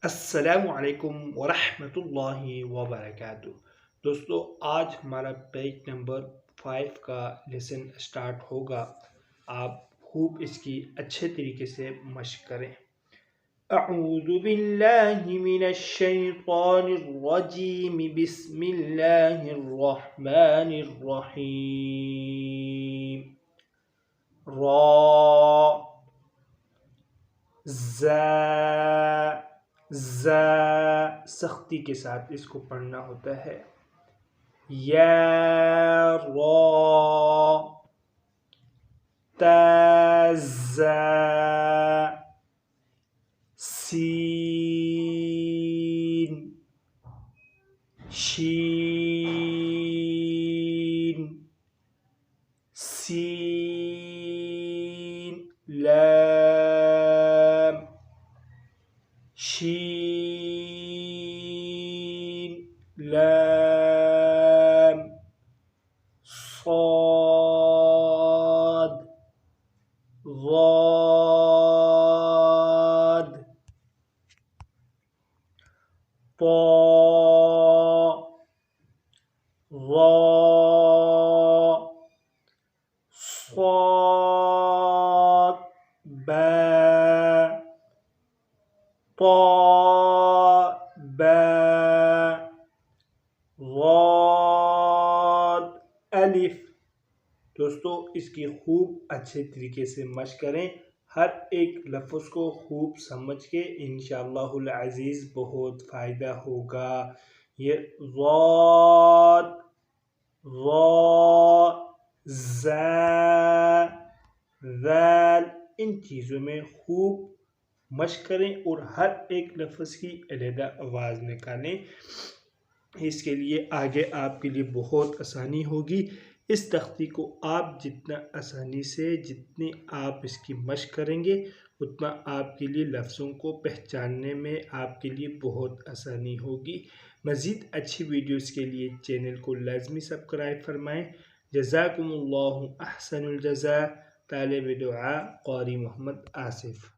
السلام علیکم ورحمۃ اللہ وبرکاتہ۔ دوستو آج ہمارا پیج نمبر 5 کا لیسن سٹارٹ ہوگا۔ آپ خوب اس کی اچھے طریقے سے مشق کریں۔ اعوذ باللہ من الشیطان الرجیم، بسم اللہ الرحمن الرحیم۔ را ز سختی کے ساتھ اس کو پڑھنا ہوتا ہے۔ یا را ز سین شین سین لام شین لام صاد ضاد طا ظا صاد با طا با ضاد الف۔ دوستو اس کی خوب اچھے طریقے سے مشق کریں، ہر ایک لفظ کو خوب سمجھ کے انشاءاللہ العزیز بہت فائدہ ہوگا۔ یہ ضاد ضا زا ذال ان چیزوں میں خوب مشق کریں اور ہر ایک لفظ کی علیحدہ آواز نکالیں۔ اس کے لیے آگے آپ کے لیے بہت آسانی ہوگی۔ اس تختی کو آپ جتنا آسانی سے جتنی آپ اس کی مشق کریں گے اتنا آپ کے لیے لفظوں کو پہچاننے میں آپ کے لیے بہت آسانی ہوگی۔ مزید اچھی ویڈیوز کے لیے چینل کو لازمی سبسکرائب فرمائیں۔ جزاکم اللہ احسن الجزاء۔ طالب دعا قاری محمد آصف۔